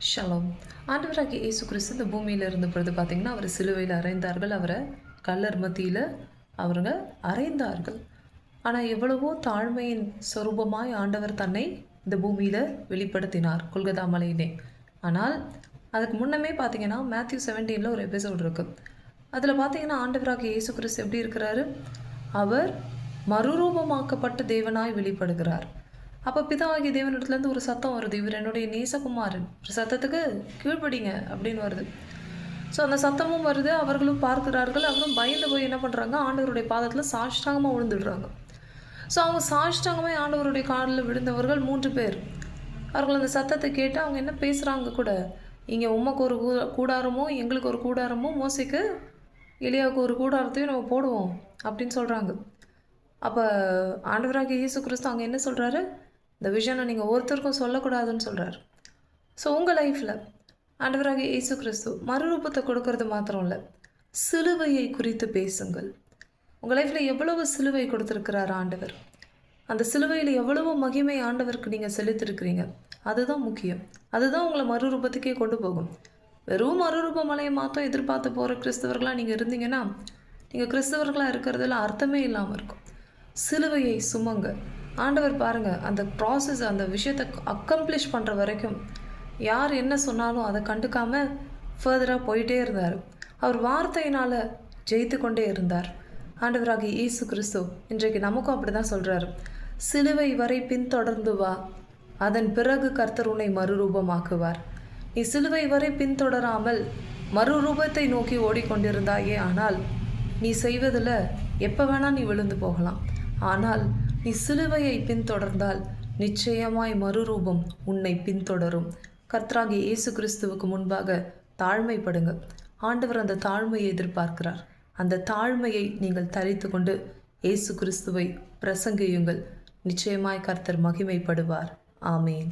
Shalom. ஆண்டவராகிய இயேசு கிறிஸ்து இந்த பூமியில இருந்த பொழுது பார்த்தீங்கன்னா, அவர் சிலுவையில அறைந்தார்கள். அவர கல்லர் மத்தியில அவருங்க அறைந்தார்கள். ஆனா, எவ்வளவோ தாழ்மையின் சொரூபமாய் ஆண்டவர் தன்னை இந்த பூமியில வெளிப்படுத்தினார் கொல்கதா மலையிலே. ஆனால், அதுக்கு முன்னமே பார்த்தீங்கன்னா, மேத்யூ 17ல ஒரு எபிசோட் இருக்கு. அதில பார்த்தீங்கன்னா, ஆண்டவராகிய இயேசு கிறிஸ்து எப்படி இருக்கிறாரு? அவர் மறுரூபமாக்கப்பட்ட தேவனாய் வெளிப்படுகிறார். அப்போ பிதாவாகிய தேவனிடத்துலேருந்து ஒரு சத்தம் வருது, இவர் என்னுடைய நேசகுமாரன், ஒரு சத்தத்துக்கு கீழ்ப்படிங்க அப்படின்னு வருது. ஸோ அந்த சத்தமும் வருது, அவர்களும் பார்க்கிறார்கள். அவரும் பயந்து போய் என்ன பண்ணுறாங்க, ஆண்டவருடைய பாதத்தில் சாஷ்டாங்கமாக விழுந்துடுறாங்க. ஸோ அவங்க சாஷ்டாங்கமாக ஆண்டவருடைய காலில் விழுந்தவர்கள் 3 பேர். அவர்கள் அந்த சத்தத்தை கேட்டு அவங்க என்ன பேசுகிறாங்க கூட, இங்கே உமக்கு ஒரு கூடாரமும் எங்களுக்கு ஒரு கூடாரமும், மோசைக்கு எலியாவுக்கு ஒரு கூடாரத்தையும் நம்ம போடுவோம் அப்படின்னு சொல்கிறாங்க. அப்போ ஆண்டவராகிய இயேசு கிறிஸ்து அங்கே என்ன சொல்கிறாரு, இந்த விஷயம் நீங்கள் ஒருத்தருக்கும் சொல்லக்கூடாதுன்னு சொல்கிறார். ஸோ உங்கள் லைஃப்பில் ஆண்டவராகிய இயேசு கிறிஸ்து மறுரூபத்தை கொடுக்கறது மாத்திரம் இல்லை, சிலுவையை குறித்து பேசுங்கள். உங்கள் லைஃப்பில் எவ்வளவு சிலுவை கொடுத்துருக்கிறார் ஆண்டவர், அந்த சிலுவையில் எவ்வளவு மகிமை ஆண்டவருக்கு நீங்கள் செலுத்திருக்கிறீங்க, அதுதான் முக்கியம். அதுதான் உங்களை மறுரூபத்துக்கே கொண்டு போகும். வெறும் மறுரூப மலையை மாற்றம் எதிர்பார்த்து போகிற கிறிஸ்தவர்களாக நீங்கள் இருந்தீங்கன்னா, நீங்கள் கிறிஸ்தவர்களாக இருக்கிறதுல அர்த்தமே இல்லாமல் இருக்கும். சிலுவையை சுமங்க. ஆண்டவர் பாருங்கள், அந்த ப்ராசஸ், அந்த விஷயத்தை அக்கம்ப்ளிஷ் பண்ணுற வரைக்கும் யார் என்ன சொன்னாலும் அதை கண்டுக்காமல் ஃபர்தராக போயிட்டே இருந்தார். அவர் வார்த்தையினால் ஜெயித்து கொண்டே இருந்தார். ஆண்டவராகிய இயேசு கிறிஸ்து இன்றைக்கு நமக்கும் அப்படி தான் சொல்கிறார், சிலுவை வரை பின்தொடர்ந்து வா, அதன் பிறகு கர்த்தர் உன்னை மறுரூபமாக்குவார். நீ சிலுவை வரை பின்தொடராமல் மறுரூபத்தை நோக்கி ஓடிக்கொண்டிருந்தாயே, ஆனால் நீ செய்வதில் எப்போ வேணால் நீ விழுந்து போகலாம். ஆனால் நீ சிலுவையை பின்தொடர்ந்தால் நிச்சயமாய் மறுரூபம் உன்னை பின்தொடரும். கர்த்தராகிய இயேசு கிறிஸ்துவுக்கு முன்பாக தாழ்மைப்படுங்க. ஆண்டவர் அந்த தாழ்மையை எதிர்பார்க்கிறார். அந்த தாழ்மையை நீங்கள் தரித்து கொண்டு இயேசு கிறிஸ்துவை பிரசங்கியுங்கள். நிச்சயமாய் கர்த்தர் மகிமைப்படுவார். ஆமேன்.